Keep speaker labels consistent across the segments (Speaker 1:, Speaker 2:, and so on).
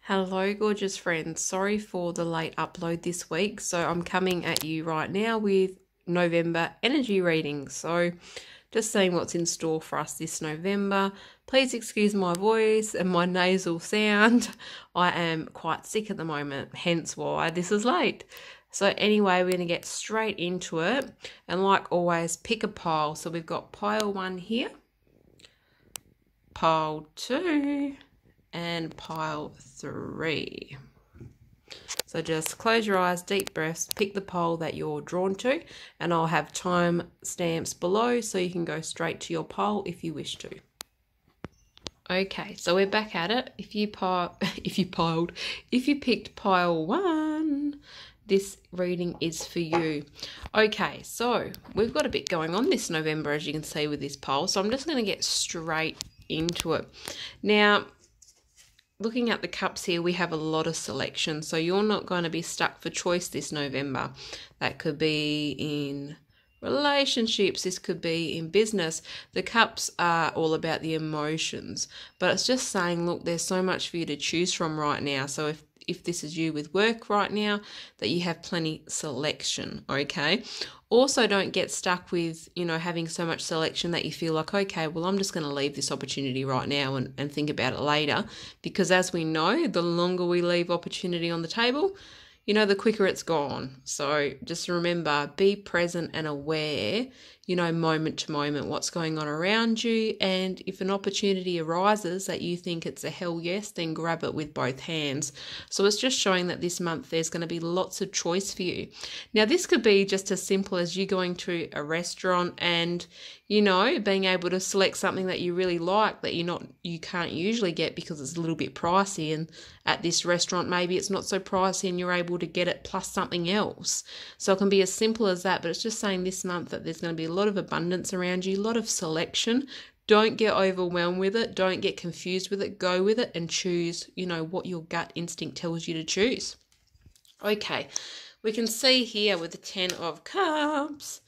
Speaker 1: Hello, gorgeous friends. Sorry for the late upload this week. So I'm coming at you right now with November energy readings. So just seeing what's in store for us this November. Please excuse my voice and my nasal sound. I am quite sick at the moment, hence why this is late. So anyway, we're going to get straight into it. And like always, pick a pile. So we've got pile 1 here, pile 2, and pile 3. So just close your eyes, deep breaths, pick the pile that you're drawn to, and I'll have time stamps below so you can go straight to your pile if you wish to. Okay, so we're back at it. If you picked pile 1, this reading is for you. Okay, so we've got a bit going on this November, as you can see with this pile. So I'm just going to get straight into it. Now, looking at the cups here, we have a lot of selection. So you're not going to be stuck for choice this November. That could be in relationships. This could be in business. The cups are all about the emotions. But it's just saying, look, there's so much for you to choose from right now. So if this is you with work right now, that you have plenty selection, okay? Also, don't get stuck with, having so much selection that you feel like, okay, well, I'm just going to leave this opportunity right now and think about it later. Because as we know, the longer we leave opportunity on the table, the quicker it's gone. So just remember, be present and aware, moment to moment, what's going on around you. And if an opportunity arises that you think it's a hell yes, then grab it with both hands. So it's just showing that this month there's going to be lots of choice for you. Now, this could be just as simple as you going to a restaurant and, being able to select something that you really like that you can't usually get because it's a little bit pricey, and at this restaurant maybe it's not so pricey and you're able to get it plus something else. So it can be as simple as that, but it's just saying this month that there's going to be a lot of abundance around you, a lot of selection. Don't get overwhelmed with it. Don't get confused with it. Go with it and choose, what your gut instinct tells you to choose. Okay, we can see here with the 10 of Cups,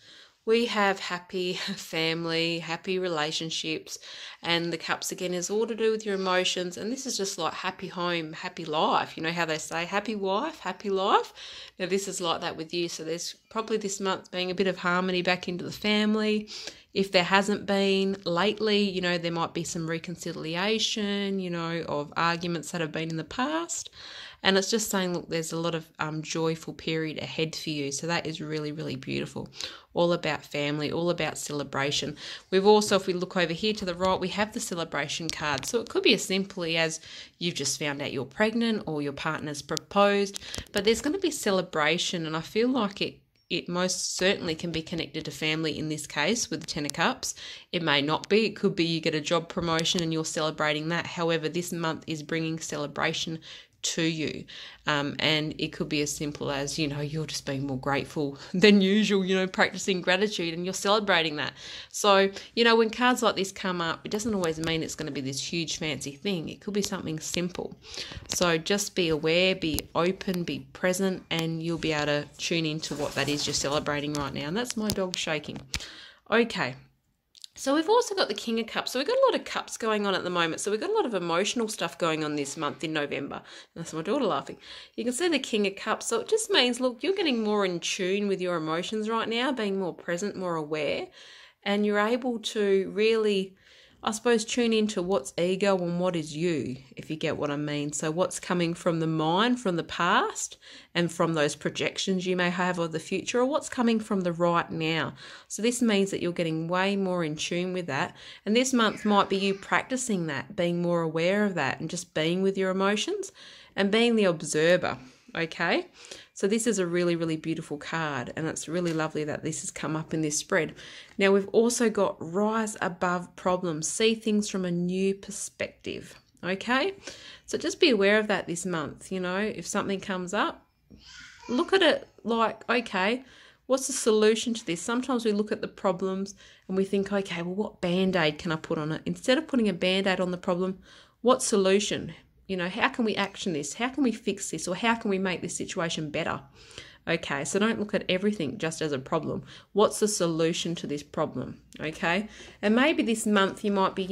Speaker 1: we have happy family, happy relationships, and the cups again is all to do with your emotions. And this is just like happy home, happy life. You know how they say happy wife, happy life? Now this is like that with you. So there's probably this month being a bit of harmony back into the family. If there hasn't been lately, there might be some reconciliation, of arguments that have been in the past. And it's just saying, look, there's a lot of joyful period ahead for you. So that is really, really beautiful. All about family, all about celebration. We've also, if we look over here to the right, we have the celebration card. So it could be as simply as you've just found out you're pregnant or your partner's proposed. But there's going to be celebration, and I feel like it most certainly can be connected to family in this case with the 10 of Cups. It may not be. It could be you get a job promotion and you're celebrating that. However, this month is bringing celebration to you. And it could be as simple as, you're just being more grateful than usual, practicing gratitude, and you're celebrating that. So, when cards like this come up, it doesn't always mean it's going to be this huge fancy thing. It could be something simple. So just be aware, be open, be present, and you'll be able to tune into what that is you're celebrating right now. And that's my dog shaking. Okay. So we've also got the King of Cups. So we've got a lot of cups going on at the moment. So we've got a lot of emotional stuff going on this month in November. That's my daughter laughing. You can see the King of Cups. So it just means, look, you're getting more in tune with your emotions right now, being more present, more aware. And you're able to really, I suppose, tune into what's ego and what is you, if you get what I mean. So what's coming from the mind, from the past, and from those projections you may have of the future, or what's coming from the right now. So this means that you're getting way more in tune with that. And this month might be you practicing that, being more aware of that, and just being with your emotions and being the observer. Okay, so this is a really, really beautiful card, and it's really lovely that this has come up in this spread. Now, we've also got rise above problems, see things from a new perspective. Okay, so just be aware of that this month. If something comes up, look at it like, okay, what's the solution to this? Sometimes we look at the problems and we think, okay, well, what band-aid can I put on it? Instead of putting a band-aid on the problem, what solution? How can we action this? How can we fix this? Or how can we make this situation better? Okay, so don't look at everything just as a problem. What's the solution to this problem? Okay, and maybe this month you might be,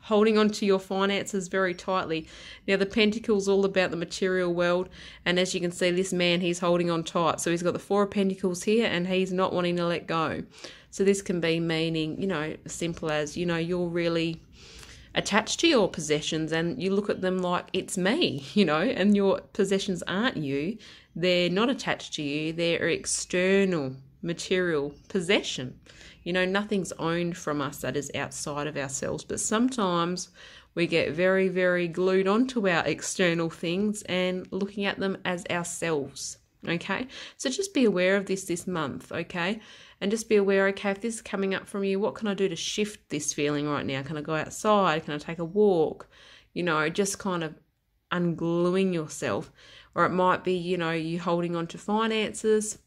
Speaker 1: holding on to your finances very tightly. Now, the Pentacles all about the material world, and as you can see, this man, he's holding on tight. So he's got the Four of Pentacles here, and he's not wanting to let go. So this can be meaning, you know, as simple as, you know, you're really attached to your possessions and you look at them like it's me, you know, and your possessions aren't you. They're not attached to you. They're external material possession. You know, nothing's owned from us that is outside of ourselves, but sometimes we get very, very glued onto our external things and looking at them as ourselves, okay? So just be aware of this month, okay? And just be aware, okay, if this is coming up from you, what can I do to shift this feeling right now? Can I go outside? Can I take a walk? You know, just kind of ungluing yourself. Or it might be, you know, you holding on to finances,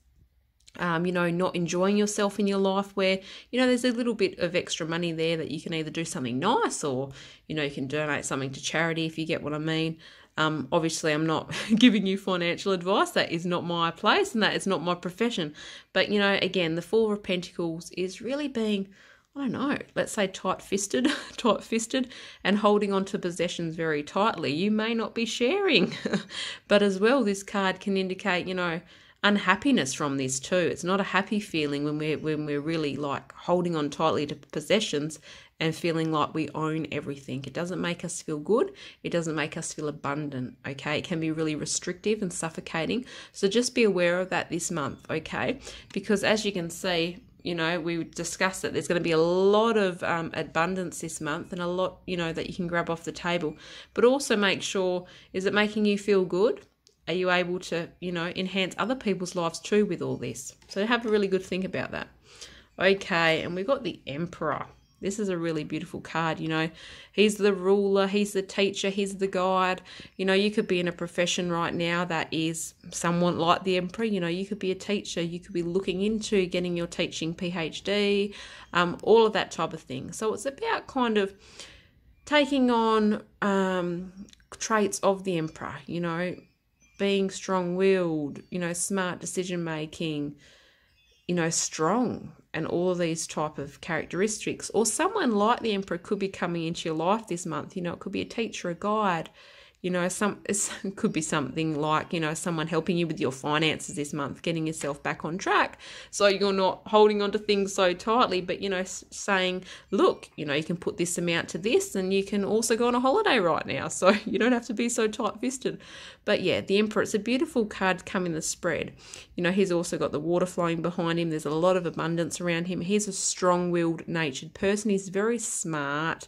Speaker 1: you know, not enjoying yourself in your life where, you know, there's a little bit of extra money there that you can either do something nice or, you know, you can donate something to charity if you get what I mean. Obviously, I'm not giving you financial advice. That is not my place and that is not my profession. But, you know, again, the Four of Pentacles is really being, I don't know, let's say tight-fisted and holding on to possessions very tightly. You may not be sharing. But as well, this card can indicate, you know, unhappiness from this too. It's not a happy feeling when we're really like holding on tightly to possessions and feeling like we own everything. It doesn't make us feel good. It doesn't make us feel abundant, okay? It can be really restrictive and suffocating. So just be aware of that this month, okay? Because as you can see, you know, we discussed that there's going to be a lot of abundance this month and a lot, you know, that you can grab off the table. But also make sure, is it making you feel good? Are you able to, you know, enhance other people's lives too with all this? So have a really good think about that. Okay, and we've got the Emperor. This is a really beautiful card, you know. He's the ruler, he's the teacher, he's the guide. You know, you could be in a profession right now that is somewhat like the Emperor. You know, you could be a teacher, you could be looking into getting your teaching PhD, all of that type of thing. So it's about kind of taking on traits of the Emperor, you know, being strong-willed, you know, smart decision-making, you know, strong, and all of these type of characteristics. Or someone like the Emperor could be coming into your life this month. You know, it could be a teacher, a guide, you know, it could be something like, you know, someone helping you with your finances this month, getting yourself back on track. So you're not holding on to things so tightly, but, you know, saying, look, you know, you can put this amount to this and you can also go on a holiday right now. So you don't have to be so tight-fisted. But yeah, the Emperor, it's a beautiful card to come in the spread. You know, he's also got the water flowing behind him. There's a lot of abundance around him. He's a strong-willed, natured person. He's very smart.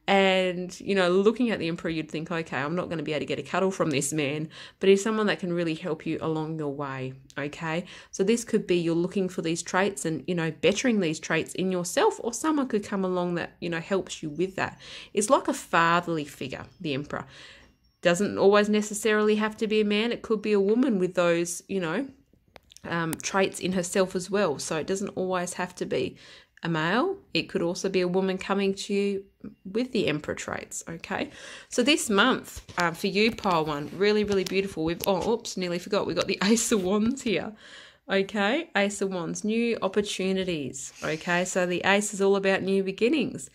Speaker 1: And, you know, looking at the Emperor, you'd think, okay, I'm not going to be able to get a cuddle from this man, but he's someone that can really help you along your way, okay? So this could be you're looking for these traits and, you know, bettering these traits in yourself, or someone could come along that, you know, helps you with that. It's like a fatherly figure, the Emperor. Doesn't always necessarily have to be a man. It could be a woman with those, you know, traits in herself as well. So it doesn't always have to be a male. It could also be a woman coming to you with the Emperor traits, okay? So this month, for you, Pile 1, really, really beautiful. Nearly forgot. We've got the Ace of Wands here, okay? Ace of Wands, new opportunities, okay? So the Ace is all about new beginnings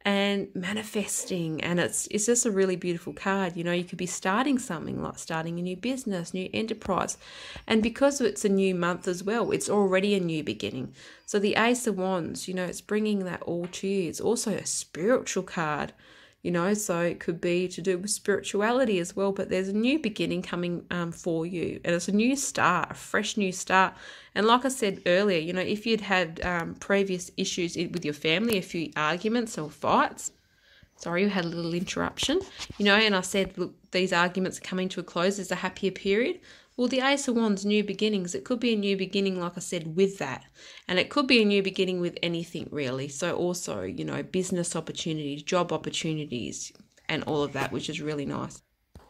Speaker 1: and manifesting, and it's just a really beautiful card. You know, you could be starting something like starting a new business, new enterprise, and because it's a new month as well, it's already a new beginning. So the Ace of Wands, you know, it's bringing that all to you. It's also a spiritual card, you know, so it could be to do with spirituality as well, but there's a new beginning coming for you, and it's a new start, a fresh new start. And like I said earlier, you know, if you'd had previous issues with your family, a few arguments or fights, sorry, you had a little interruption, you know, and I said, look, these arguments are coming to a close, there's a happier period. Well, the Ace of Wands, new beginnings, it could be a new beginning, like I said, with that. And it could be a new beginning with anything, really. So also, you know, business opportunities, job opportunities, and all of that, which is really nice.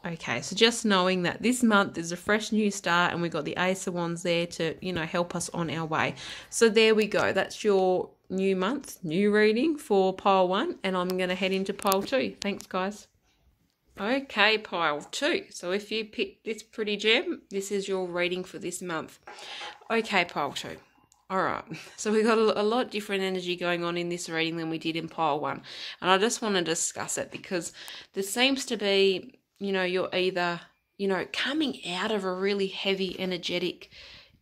Speaker 1: Okay, so just knowing that this month is a fresh new start and we've got the Ace of Wands there to, you know, help us on our way. So there we go. That's your new month, new reading for Pile 1. And I'm going to head into Pile 2. Thanks, guys. Okay, Pile 2. So if you picked this pretty gem, this is your reading for this month. Okay, Pile 2. All right, so we got a lot different energy going on in this reading than we did in pile one. And I just want to discuss it because there seems to be, you're either, coming out of a really heavy energetic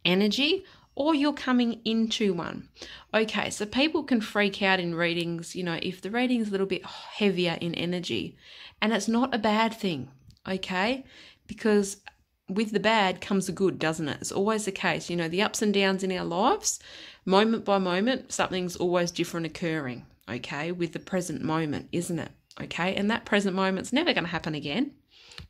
Speaker 1: energy or you're coming into one. Okay, so people can freak out in readings, if the reading's a little bit heavier in energy. And it's not a bad thing, okay? Because with the bad comes the good, doesn't it? It's always the case. The ups and downs in our lives, moment by moment, something's always different occurring, okay, with the present moment, isn't it? Okay, and that present moment's never going to happen again.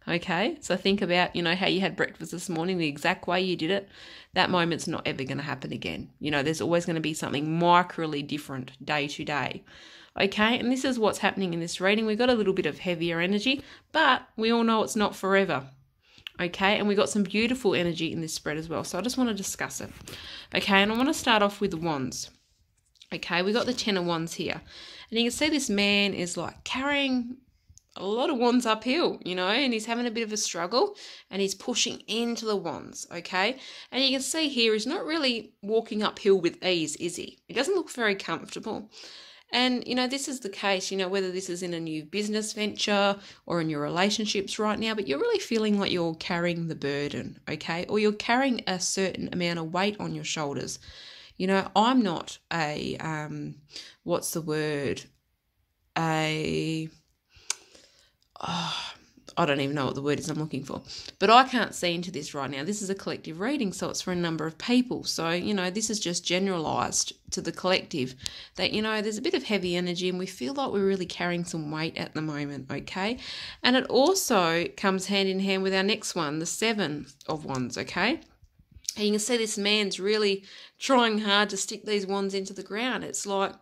Speaker 1: Okay, so think about, how you had breakfast this morning, the exact way you did it. That moment's not ever going to happen again. There's always going to be something microly different day to day. Okay, and this is what's happening in this reading. We've got a little bit of heavier energy, but we all know it's not forever. Okay, and we got some beautiful energy in this spread as well. So I just want to discuss it. Okay, and I want to start off with the wands. Okay, we got the 10 of wands here. And you can see this man is like carrying a lot of wands uphill, and he's having a bit of a struggle and he's pushing into the wands, okay? And you can see here he's not really walking uphill with ease, is he? He doesn't look very comfortable. And, this is the case, whether this is in a new business venture or in your relationships right now, but you're really feeling like you're carrying the burden, okay? Or you're carrying a certain amount of weight on your shoulders. I'm not I don't even know what the word is I'm looking for. But I can't see into this right now. This is a collective reading, so it's for a number of people. So, this is just generalised to the collective that, there's a bit of heavy energy and we feel like we're really carrying some weight at the moment, okay? And it also comes hand in hand with our next one, the 7 of wands, okay? And you can see this man's really trying hard to stick these wands into the ground. It's like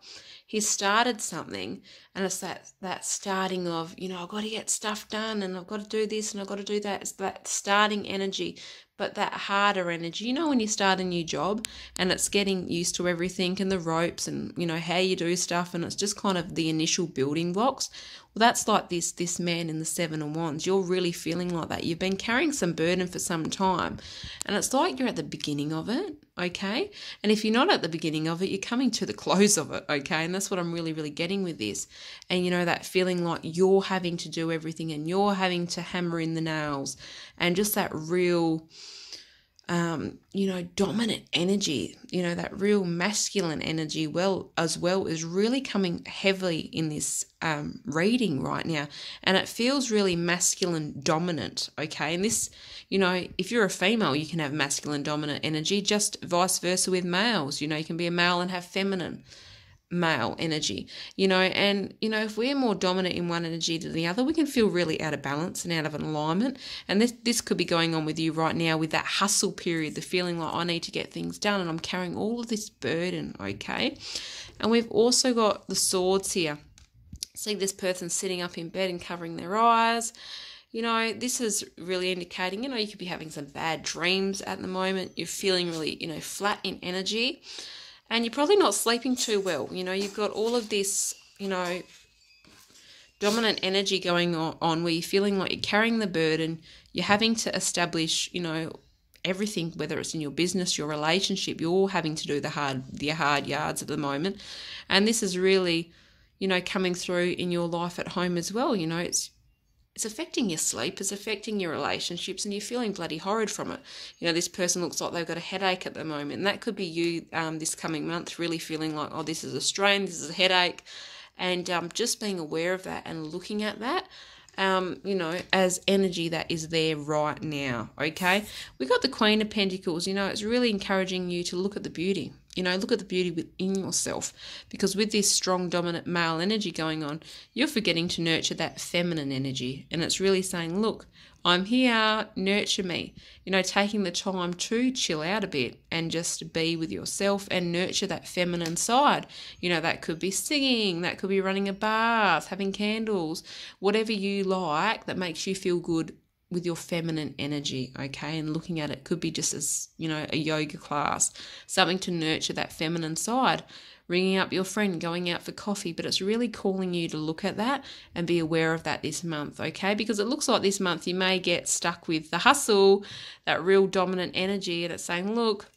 Speaker 1: he's started something and it's that starting of, I've got to get stuff done and I've got to do this and I've got to do that. It's that starting energy, but that harder energy, when you start a new job and it's getting used to everything and the ropes and, how you do stuff, and it's just kind of the initial building blocks. Well, that's like this man in the 7 of wands. You're really feeling like that. You've been carrying some burden for some time and it's like you're at the beginning of it, okay? And if you're not at the beginning of it, you're coming to the close of it, okay? And that's what I'm really, really getting with this. And, that feeling like you're having to do everything and you're having to hammer in the nails and just that real dominant energy, that real masculine energy as well is really coming heavily in this reading right now. And it feels really masculine dominant, okay? And this, if you're a female, you can have masculine dominant energy, just vice versa with males. You can be a male and have feminine male energy, and if we're more dominant in one energy than the other, we can feel really out of balance and out of alignment. And this could be going on with you right now with that hustle period, the feeling like I need to get things done and I'm carrying all of this burden, okay? And we've also got the swords here. See this person sitting up in bed and covering their eyes. This is really indicating, you could be having some bad dreams at the moment. You're feeling really, flat in energy. And you're probably not sleeping too well. You've got all of this, dominant energy going on where you're feeling like you're carrying the burden. You're having to establish, everything, whether it's in your business, your relationship, you're all having to do the hard yards at the moment. And this is really, coming through in your life at home as well. It's affecting your sleep, it's affecting your relationships, and you're feeling bloody horrid from it. This person looks like they've got a headache at the moment, and that could be you this coming month, really feeling like, oh, this is a strain, this is a headache, and just being aware of that and looking at that, as energy that is there right now, okay? We got the Queen of Pentacles. It's really encouraging you to look at the beauty. Look at the beauty within yourself, because with this strong dominant male energy going on, you're forgetting to nurture that feminine energy. And it's really saying, look, I'm here, nurture me. Taking the time to chill out a bit and just be with yourself and nurture that feminine side. That could be singing, that could be running a bath, having candles, whatever you like that makes you feel good with your feminine energy, okay? And looking at it could be just as, a yoga class, something to nurture that feminine side, ringing up your friend, going out for coffee, but it's really calling you to look at that and be aware of that this month, okay? Because it looks like this month you may get stuck with the hustle, that real dominant energy, and it's saying, look,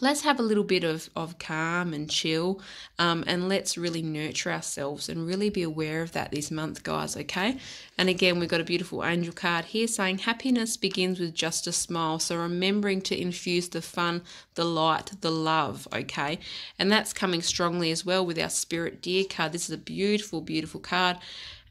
Speaker 1: let's have a little bit of calm and chill, and let's really nurture ourselves and really be aware of that this month, guys, okay? And again, we've got a beautiful angel card here saying happiness begins with just a smile. So remembering to infuse the fun, the light, the love, okay? And that's coming strongly as well with our Spirit Deer card. This is a beautiful, beautiful card.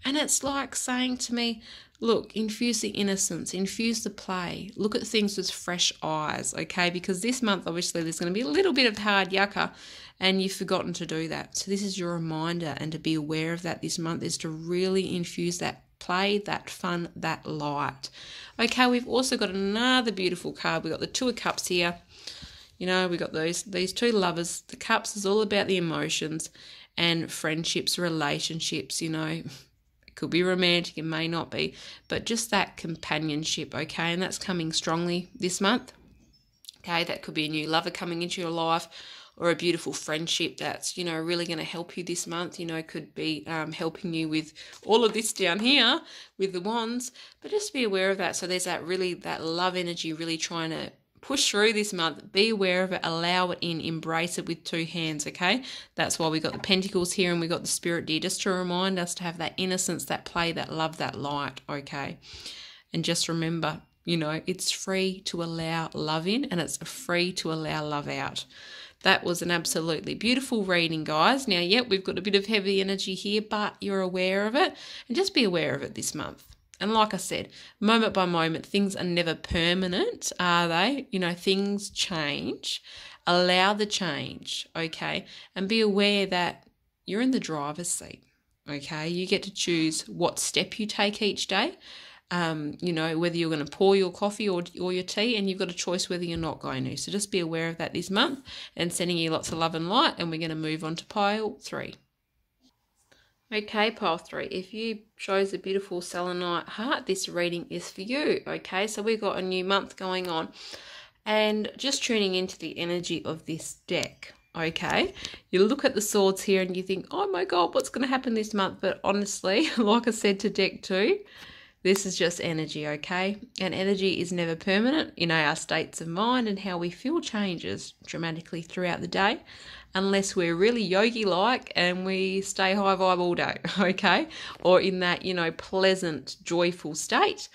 Speaker 1: And it's like saying to me, look, infuse the innocence, infuse the play, look at things with fresh eyes, okay? Because this month, obviously, there's going to be a little bit of hard yucca, and you've forgotten to do that. So this is your reminder, and to be aware of that this month is to really infuse that play, that fun, that light. Okay, we've also got another beautiful card. We've got the Two of Cups here. You know, we've got these two lovers. The Cups is all about the emotions and friendships, relationships, you know. Could be romantic, it may not be, but just that companionship, okay? And that's coming strongly this month, okay? That could be a new lover coming into your life, or a beautiful friendship that's, you know, really going to help you this month. You know, could be helping you with all of this down here with the wands, but just be aware of that. So there's that love energy really trying to push through this month. Be aware of it, allow it in, embrace it with two hands, okay? That's why we got the Pentacles here and we got the Spirit Deer, just to remind us to have that innocence, that play, that love, that light, okay? And just remember, you know, it's free to allow love in, and it's free to allow love out. That was an absolutely beautiful reading, guys. Now, yep, we've got a bit of heavy energy here, but you're aware of it, and just be aware of it this month. And like I said, moment by moment, things are never permanent, are they? You know, things change. Allow the change, okay? And be aware that you're in the driver's seat, okay? You get to choose what step you take each day. You know, whether you're going to pour your coffee or your tea, and you've got a choice whether you're not going to. So just be aware of that this month, and sending you lots of love and light. And we're going to move on to pile 3. Okay, pile 3, if you chose a beautiful selenite heart, this reading is for you, okay? So we've got a new month going on, and just tuning into the energy of this deck, okay? You look at the swords here and you think, oh my God, what's going to happen this month? But honestly, like I said to deck 2, this is just energy, okay? And energy is never permanent. You know, our states of mind and how we feel changes dramatically throughout the day, unless we're really yogi-like and we stay high vibe all day, okay? Or in that, you know, pleasant, joyful state.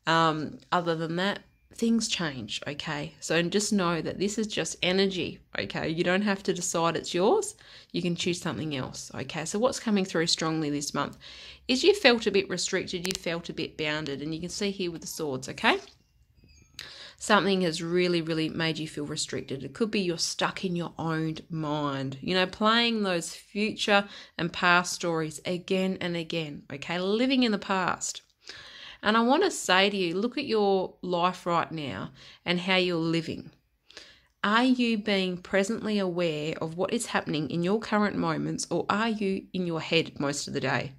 Speaker 1: Other than that, things change, okay? So just know that this is just energy, okay? You don't have to decide it's yours. You can choose something else, okay? So what's coming through strongly this month is you felt a bit restricted, you felt a bit bounded, and you can see here with the swords, okay? Something has really, really made you feel restricted. It could be you're stuck in your own mind, you know, playing those future and past stories again and again, okay? Living in the past. And I want to say to you, look at your life right now and how you're living. Are you being presently aware of what is happening in your current moments, or are you in your head most of the day?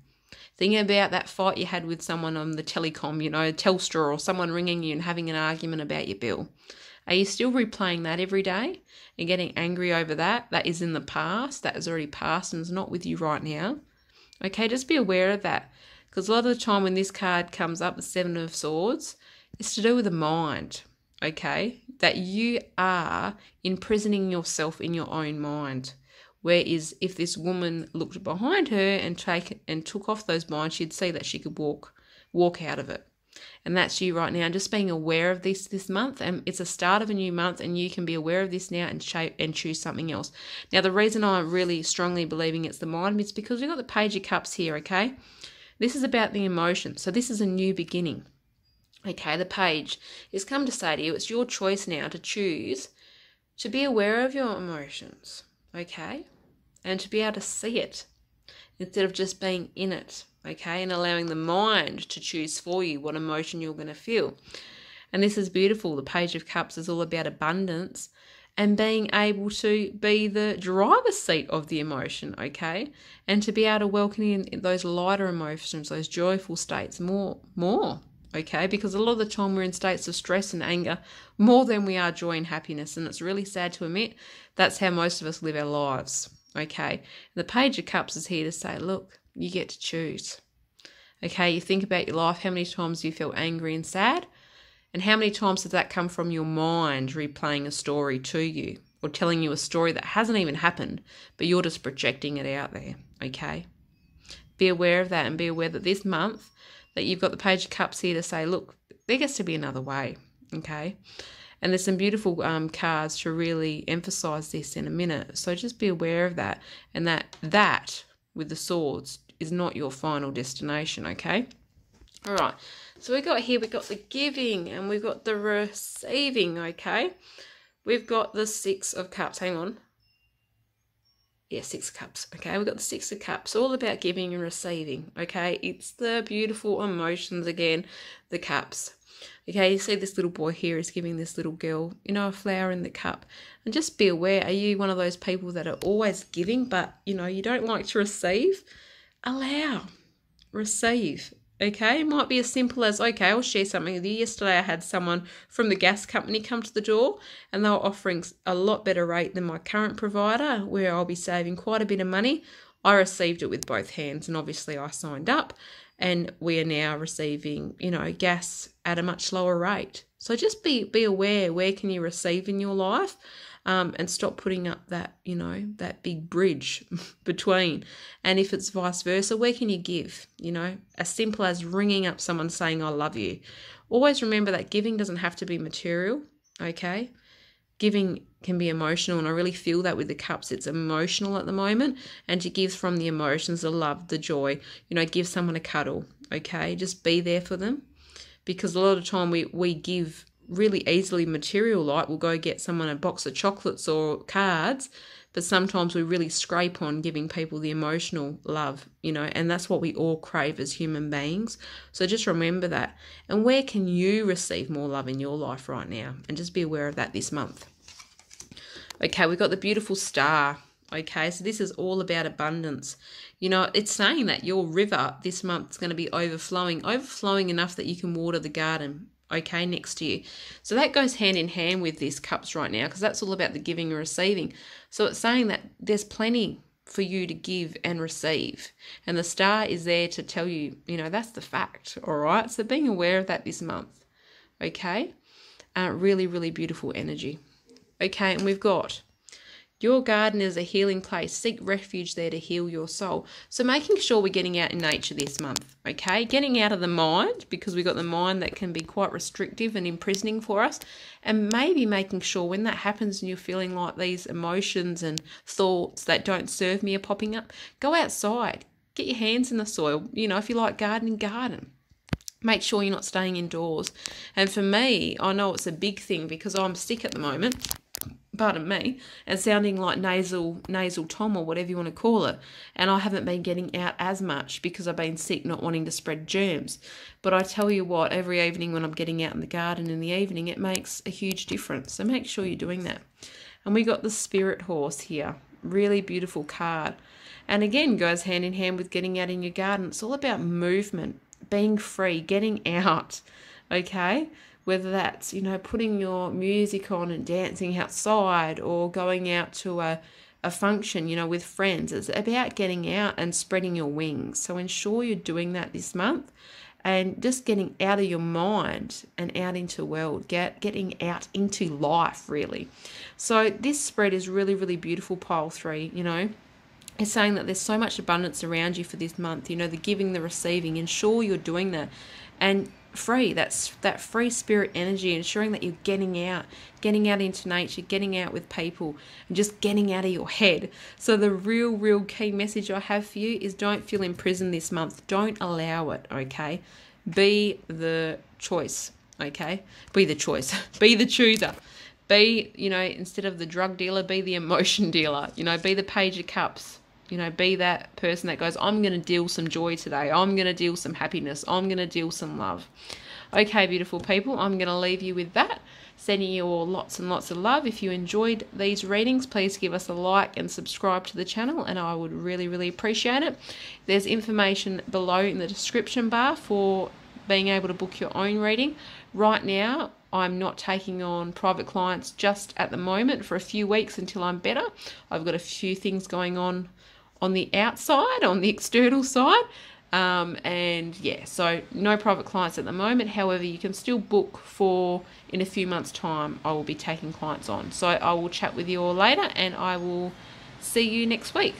Speaker 1: Thinking about that fight you had with someone on the telecom, you know, Telstra, or someone ringing you and having an argument about your bill. Are you still replaying that every day and getting angry over that? That is in the past. That has already passed and is not with you right now. Okay, just be aware of that. Because a lot of the time when this card comes up, the 7 of Swords, it's to do with the mind, okay? That you are imprisoning yourself in your own mind. Whereas if this woman looked behind her and took off those blinds, she'd see that she could walk out of it. And that's you right now, just being aware of this month. And it's a start of a new month, and you can be aware of this now and choose something else. Now, the reason I'm really strongly believing it's the mind is because we've got the Page of Cups here, okay? This is about the emotion. So this is a new beginning. Okay, the Page has come to say to you, it's your choice now to choose to be aware of your emotions, okay? And to be able to see it instead of just being in it, okay? And allowing the mind to choose for you what emotion you're going to feel. And this is beautiful. The Page of Cups is all about abundance and being able to be the driver's seat of the emotion, okay? And to be able to welcome in those lighter emotions, those joyful states more, okay? Because a lot of the time we're in states of stress and anger more than we are joy and happiness. And it's really sad to admit that's how most of us live our lives, okay? The Page of Cups is here to say, look, you get to choose, okay? You think about your life, how many times you feel angry and sad, and how many times does that come from your mind replaying a story to you, or telling you a story that hasn't even happened, but you're just projecting it out there, okay? Be aware of that, and be aware that this month that you've got the Page of Cups here to say, look, there gets to be another way, okay? And there's some beautiful cards to really emphasize this in a minute. So just be aware of that, and that with the swords is not your final destination, okay? All right, so we've got the giving and we've got the receiving, okay? We've got the Six of Cups. Hang on. Yeah, Six of Cups, okay? We've got the Six of Cups, all about giving and receiving, okay? It's the beautiful emotions again, the cups. Okay, you see this little boy here is giving this little girl, you know, a flower in the cup. And just be aware, are you one of those people that are always giving, but, you know, you don't like to receive? Allow, receive. Okay, it might be as simple as, okay, I'll share something with you. Yesterday I had someone from the gas company come to the door, and they were offering a lot better rate than my current provider, where I'll be saving quite a bit of money. I received it with both hands, and obviously I signed up, and we are now receiving, you know, gas at a much lower rate. So just be aware, where can you receive in your life? And stop putting up that, you know, that big bridge between. And if it's vice versa, where can you give? You know, as simple as ringing up someone saying, I love you. Always remember that giving doesn't have to be material, okay? Giving can be emotional, and I really feel that with the cups. It's emotional at the moment, and to give from the emotions, the love, the joy. You know, give someone a cuddle, okay? Just be there for them, because a lot of the time we give really easily material, like we'll go get someone a box of chocolates or cards, but sometimes we really scrape on giving people the emotional love, you know, and that's what we all crave as human beings. So just remember that. And where can you receive more love in your life right now? And just be aware of that this month. Okay, we've got the beautiful Star. Okay, so this is all about abundance. You know, it's saying that your river this month is going to be overflowing enough that you can water the garden, okay, next to you. So that goes hand in hand with these cups right now, because that's all about the giving and receiving. So it's saying that there's plenty for you to give and receive, and the Star is there to tell you, you know, that's the fact. All right, so being aware of that this month, okay? Really, really beautiful energy. Okay, and we've got your garden is a healing place. Seek refuge there to heal your soul. So making sure we're getting out in nature this month, okay? Getting out of the mind, because we've got the mind that can be quite restrictive and imprisoning for us. And maybe making sure when that happens and you're feeling like these emotions and thoughts that don't serve me are popping up, go outside. Get your hands in the soil. You know, if you like gardening, garden. Make sure you're not staying indoors. And for me, I know it's a big thing because I'm sick at the moment. Pardon me, and sounding like nasal Tom or whatever you want to call it. And I haven't been getting out as much because I've been sick, not wanting to spread germs. But I tell you what, every evening when I'm getting out in the garden in the evening, it makes a huge difference. So make sure you're doing that. And we got the Spirit Horse here. Really beautiful card. And again, goes hand in hand with getting out in your garden. It's all about movement, being free, getting out, okay? Whether that's, you know, putting your music on and dancing outside, or going out to a function, you know, with friends. It's about getting out and spreading your wings. So ensure you're doing that this month, and just getting out of your mind and out into the world, getting out into life, really. So this spread is really, really beautiful, pile 3, you know. It's saying that there's so much abundance around you for this month, you know, the giving, the receiving. Ensure you're doing that. And free, that free spirit energy, ensuring that you're getting out into nature, getting out with people, and just getting out of your head. So the real key message I have for you is don't feel imprisoned this month. Don't allow it, okay? Be the choice, okay? Be the choice. Be the chooser. Be, you know, instead of the drug dealer, be the emotion dealer. You know, be the Page of Cups. You know, be that person that goes, I'm going to deal some joy today. I'm going to deal some happiness. I'm going to deal some love. Okay, beautiful people, I'm going to leave you with that. Sending you all lots and lots of love. If you enjoyed these readings, please give us a like and subscribe to the channel, and I would really, really appreciate it. There's information below in the description bar for being able to book your own reading. Right now, I'm not taking on private clients just at the moment for a few weeks until I'm better. I've got a few things going on the outside, on the external side, And yeah, so no private clients at the moment. However, you can still book for, in a few months' time, I will be taking clients on. So I will chat with you all later, and I will see you next week.